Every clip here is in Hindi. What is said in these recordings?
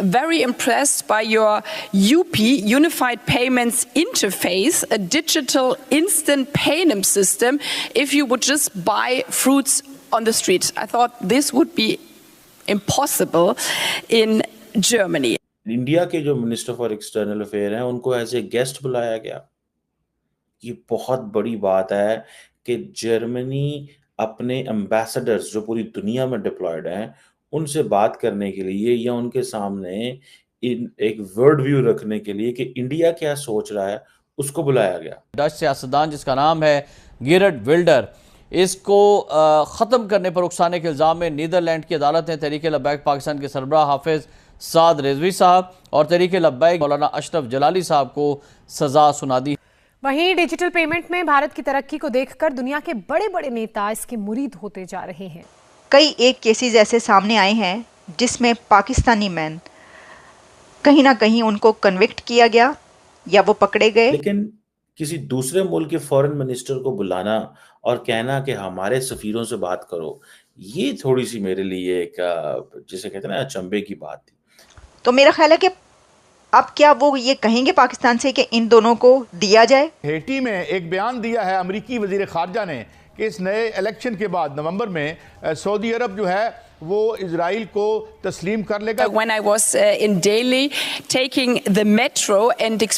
Very impressed by your UP, Unified Payments Interface, a digital instant payment system if you would just buy fruits on the street. I thought this would be impossible in Germany. India के जो मिनिस्टर फॉर एक्सटर्नल अफेयर हैं उनको एज ए गेस्ट बुलाया गया। ये बहुत बड़ी बात है कि जर्मनी अपने एम्बेसडर्स जो पूरी दुनिया में डिप्लॉयड हैं उनसे बात करने के लिए या उनके सामने एक वर्ल्ड व्यू रखने के लिए कि इंडिया क्या सोच रहा है उसको बुलाया गया। डच सियासतदान जिसका नाम है गिरट विल्डर, इसको ख़त्म करने पर उकसाने के इल्ज़ाम में नीदरलैंड की अदालत ने तहरीक लब्बैक पाकिस्तान के सरबराह हाफिज साद रिजवी साहब और तहरीक लब्बैक मौलाना अशरफ जलाली साहब को सजा सुना दी। वहीं डिजिटल पेमेंट में भारत की तरक्की को देखकर दुनिया के बड़े बड़े नेता इसके मुरीद होते जा रहे हैं। कई एक केसेस ऐसे सामने आए हैं जिसमें पाकिस्तानी मैन कहीं ना कहीं उनको कन्विक्ट किया गया या वो पकड़े गए। लेकिन किसी दूसरे मुल्क के फॉरेन मिनिस्टर को बुलाना और कहना कि हमारे सफीरों से बात करो, ये थोड़ी सी मेरे लिए एक जिसे कहते हैं ना अचंभे की बात थी। तो मेरा ख्याल है कि अब क्या वो ये कहेंगे पाकिस्तान से कि इन दोनों को दिया जाए। हेटी में एक बयान दिया है अमेरिकी वजीर खारजा ने कि इस नए इलेक्शन के बाद नवंबर में सऊदी अरब जो है वो इजराइल को तस्लीम कर लेगा। When I was in Delhi taking the metro and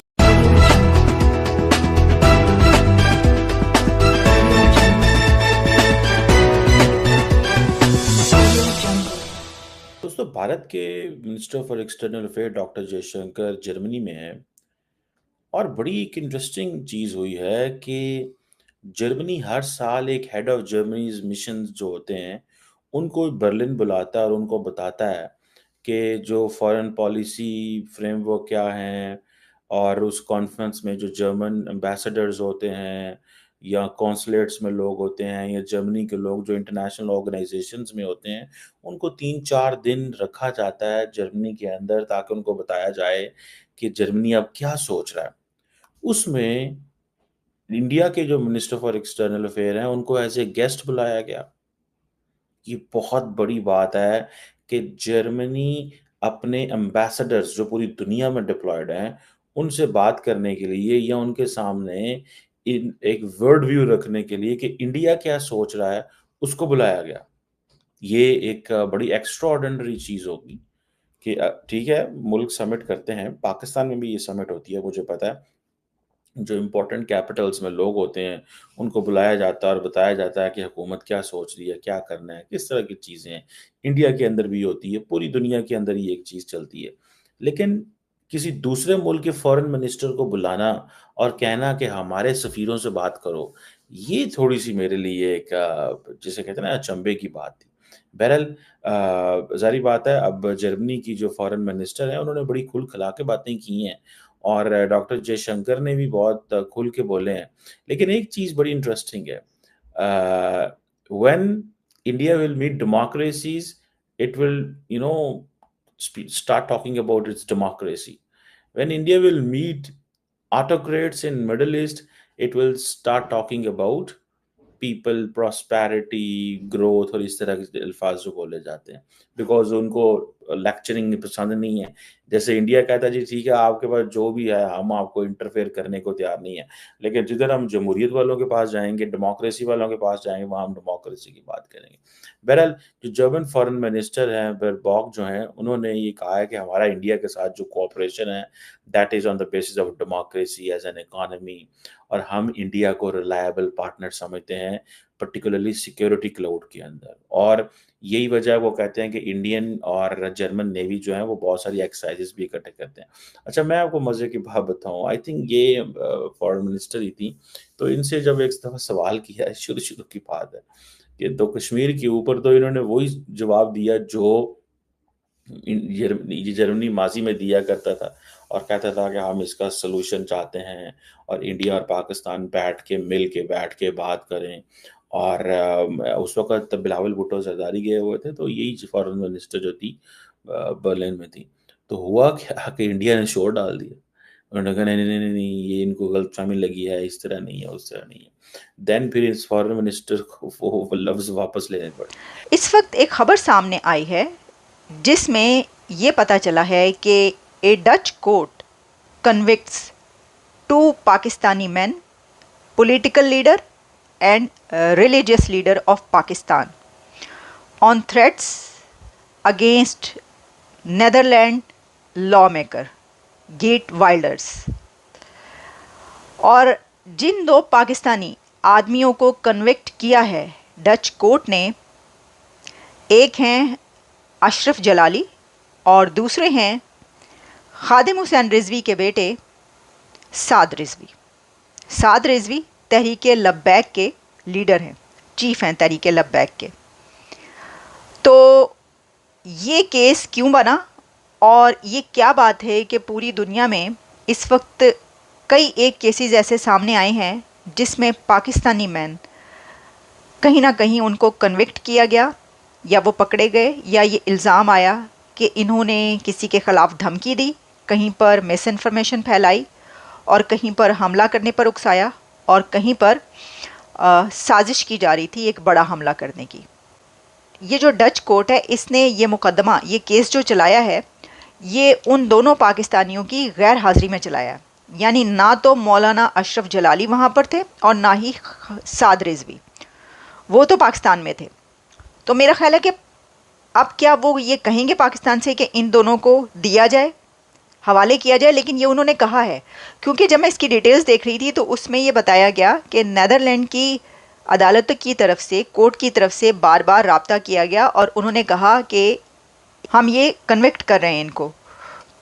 दोस्तों, भारत के minister for external affair doctor Jaishankar Germany में है और बड़ी एक इंटरेस्टिंग चीज़ हुई है कि जर्मनी हर साल एक हेड ऑफ जर्मनीज मिशन जो होते हैं उनको बर्लिन बुलाता है और उनको बताता है कि जो फॉरेन पॉलिसी फ्रेमवर्क क्या हैं और उस कॉन्फ्रेंस में जो जर्मन एम्बेसडर्स होते हैं या कॉन्सुलेट्स में लोग होते हैं या जर्मनी के लोग जो इंटरनेशनल ऑर्गेनाइजेशंस में होते हैं उनको 3-4 दिन रखा जाता है जर्मनी के अंदर ताकि उनको बताया जाए कि जर्मनी अब क्या सोच रहा है। उसमें इंडिया के जो मिनिस्टर फॉर एक्सटर्नल अफेयर हैं उनको एज ए गेस्ट बुलाया गया। ये बहुत बड़ी बात है कि जर्मनी अपने एम्बेसडर्स जो पूरी दुनिया में डिप्लॉयड हैं उनसे बात करने के लिए या उनके सामने एक वर्ल्ड व्यू रखने के लिए कि इंडिया क्या सोच रहा है उसको बुलाया गया। ये एक बड़ी एक्स्ट्राऑर्डिनरी चीज़ होगी कि ठीक है मुल्क समिट करते हैं, पाकिस्तान में भी ये समिट होती है, मुझे पता है। जो इम्पोर्टेंट कैपिटल्स में लोग होते हैं उनको बुलाया जाता है और बताया जाता है कि हुकूमत क्या सोच रही है, क्या करना है, किस तरह की चीज़ें हैं। इंडिया के अंदर भी होती है, पूरी दुनिया के अंदर ये एक चीज़ चलती है। लेकिन किसी दूसरे मुल्क के फॉरेन मिनिस्टर को बुलाना और कहना कि हमारे सफीरों से बात करो, ये थोड़ी सी मेरे लिए एक जिसे कहते हैं ना अचंभे की बात थी। बहरहाल ज़ाहिर बात है अब जर्मनी की जो फॉरेन मिनिस्टर है उन्होंने बड़ी खुल खिला के बातें की हैं और डॉक्टर जयशंकर ने भी बहुत खुल के बोले हैं। लेकिन एक चीज़ बड़ी इंटरेस्टिंग है, when India will meet democracies it will start talking about its democracy. When India will meet autocrats in Middle East, it will start talking about people, prosperity, growth और इस तरह के अल्फाज जो बोले जाते हैं बिकॉज उनको लेक्चरिंग पसंद नहीं है। जैसे इंडिया कहता है जी ठीक है आपके पास जो भी है हम आपको इंटरफेयर करने को तैयार नहीं है, लेकिन जिधर हम जमहूरियत वालों के पास जाएंगे, डेमोक्रेसी वालों के पास जाएंगे, वहाँ हम डेमोक्रेसी की बात करेंगे। बहरहाल जो जर्मन फॉरेन मिनिस्टर हैं बेरबॉक जो हैं उन्होंने ये कहा है कि हमारा इंडिया के साथ जो कोऑपरेशन है that is on the basis of democracy as an economy और हम इंडिया को रिलायबल पार्टनर समझते हैं पर्टिकुलरली सिक्योरिटी क्लाउड के अंदर। और यही वजह वो कहते हैं कि इंडियन और जर्मन नेवी जो है वो बहुत सारी एक्सरसाइजेस भी इकट्ठे करते हैं। अच्छा मैं आपको मज़े की बात बताऊं, आई थिंक ये फॉरेन मिनिस्टर ही थी, तो इनसे जब एक दफ़ा सवाल किया है शुरू की बात है कि तो कश्मीर के ऊपर तो इन्होंने वही जवाब दिया जो जर्मनी माजी में दिया करता था और कहता था कि हम इसका सलूशन चाहते हैं और इंडिया और पाकिस्तान मिल के बैठ के बात करें। और उस वक्त बिलावल भुट्टो जरदारी गए हुए थे, तो यही फॉरेन मिनिस्टर जो थी बर्लिन में थी। तो हुआ क्या कि इंडिया ने शोर डाल दिया, उन्होंने कहा नहीं ये इनको गलतफहमी लगी है, इस तरह नहीं है उस तरह नहीं है। देन फिर इस फॉरेन मिनिस्टर को वो लफ्ज़ वापस लेने पड़े। इस वक्त एक खबर सामने आई है जिसमें ये पता चला है कि a Dutch court convicts 2 Pakistani men, political leader and religious leader of Pakistan on threats against Netherlands lawmaker Geert Wilders। और जिन 2 पाकिस्तानी आदमियों को कन्विक्ट किया है डच कोर्ट ने, एक हैं अशरफ जलाली और दूसरे हैं खादिम हुसैन रिजवी के बेटे साद रिजवी। साद रिजवी तहरीके लब्बैक के लीडर हैं, चीफ हैं तहरीके लब्बैक के। तो ये केस क्यों बना और ये क्या बात है कि पूरी दुनिया में इस वक्त कई एक केसेस ऐसे सामने आए हैं जिसमें पाकिस्तानी मैन कहीं ना कहीं उनको कन्विक्ट किया गया या वो पकड़े गए, या ये इल्ज़ाम आया कि इन्होंने किसी के ख़िलाफ़ धमकी दी, कहीं पर मिस इन्फॉर्मेशन फैलाई और कहीं पर हमला करने पर उकसाया और कहीं पर साजिश की जा रही थी एक बड़ा हमला करने की। ये जो डच कोर्ट है इसने ये मुकदमा, ये केस जो चलाया है, ये उन दोनों पाकिस्तानियों की गैर हाज़िरी में चलाया है। यानी ना तो मौलाना अशरफ जलाली वहाँ पर थे और ना ही साद रिजवी, वो तो पाकिस्तान में थे। तो मेरा ख्याल है कि अब क्या वो ये कहेंगे पाकिस्तान से कि इन दोनों को दिया जाए, हवाले किया जाए, लेकिन ये उन्होंने कहा है। क्योंकि जब मैं इसकी डिटेल्स देख रही थी तो उसमें ये बताया गया कि नेदरलैंड की अदालत की तरफ से, कोर्ट की तरफ से बार बार राब्ता किया गया और उन्होंने कहा कि हम ये कन्विक्ट कर रहे हैं इनको,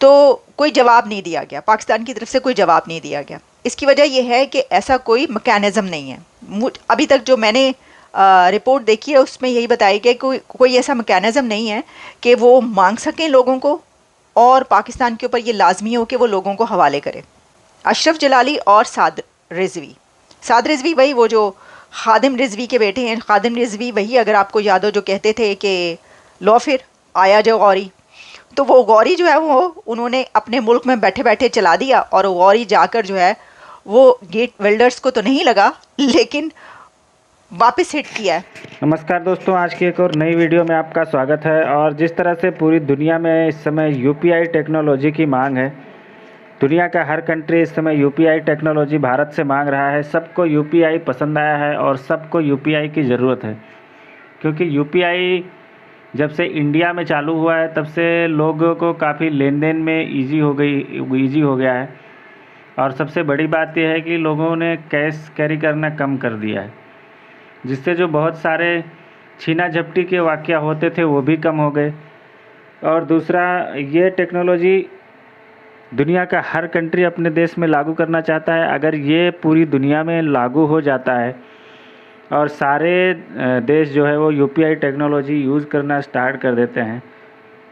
तो कोई जवाब नहीं दिया गया, पाकिस्तान की तरफ से कोई जवाब नहीं दिया गया। इसकी वजह यह है कि ऐसा कोई मैकेनिज़्म नहीं है। अभी तक जो मैंने रिपोर्ट देखी है उसमें यही बताया गया कि कोई ऐसा मैकेनिज़्म नहीं है कि वो मांग सकें लोगों को और पाकिस्तान के ऊपर ये लाजमी हो कि वो लोगों को हवाले करे। अशरफ जलाली और साद रिजवी वही वो जो खादिम रिजवी के बेटे हैं। खादिम रिजवी वही, अगर आपको याद हो, जो कहते थे कि लो फिर आया जो गौरी, तो वो गौरी जो है वो उन्होंने अपने मुल्क में बैठे बैठे चला दिया और वो गौरी जाकर जो है वो गेट वेल्डर्स को तो नहीं लगा लेकिन वापस हिट किया है। नमस्कार दोस्तों, आज की एक और नई वीडियो में आपका स्वागत है। और जिस तरह से पूरी दुनिया में इस समय यूपीआई टेक्नोलॉजी की मांग है, दुनिया का हर कंट्री इस समय यूपीआई टेक्नोलॉजी भारत से मांग रहा है। सबको यूपीआई पसंद आया है और सबको यूपीआई की ज़रूरत है, क्योंकि यूपीआई जब से इंडिया में चालू हुआ है तब से लोगों को काफ़ी लेन देन में ईजी हो गया है। और सबसे बड़ी बात यह है कि लोगों ने कैश कैरी करना कम कर दिया है, जिससे जो बहुत सारे छीना झपटी के वाक़या होते थे वो भी कम हो गए। और दूसरा, ये टेक्नोलॉजी दुनिया का हर कंट्री अपने देश में लागू करना चाहता है। अगर ये पूरी दुनिया में लागू हो जाता है और सारे देश जो है वो यूपीआई टेक्नोलॉजी यूज़ करना स्टार्ट कर देते हैं,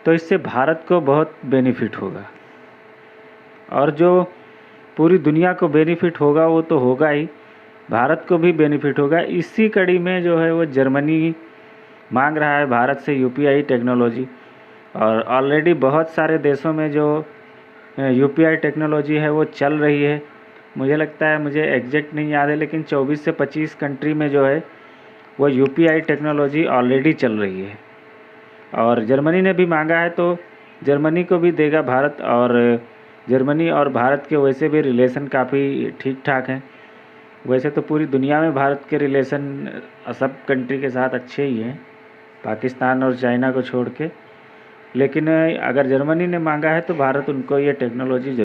तो इससे भारत को बहुत बेनिफिट होगा। और जो पूरी दुनिया को बेनिफिट होगा वो तो होगा ही, भारत को भी बेनिफिट होगा। इसी कड़ी में जो है वो जर्मनी मांग रहा है भारत से यूपीआई टेक्नोलॉजी। और ऑलरेडी बहुत सारे देशों में जो यूपीआई टेक्नोलॉजी है वो चल रही है। मुझे लगता है, मुझे एग्जैक्ट नहीं याद है, लेकिन 24 से 25 कंट्री में जो है वो यूपीआई टेक्नोलॉजी ऑलरेडी चल रही है। और जर्मनी ने भी मांगा है तो जर्मनी को भी देगा भारत। और जर्मनी और भारत के वैसे भी रिलेशन काफ़ी ठीक ठाक हैं। वैसे तो पूरी दुनिया में भारत के रिलेशन सब कंट्री के साथ अच्छे ही हैं, पाकिस्तान और चाइना को छोड़ के। लेकिन अगर जर्मनी ने मांगा है तो भारत उनको ये टेक्नोलॉजी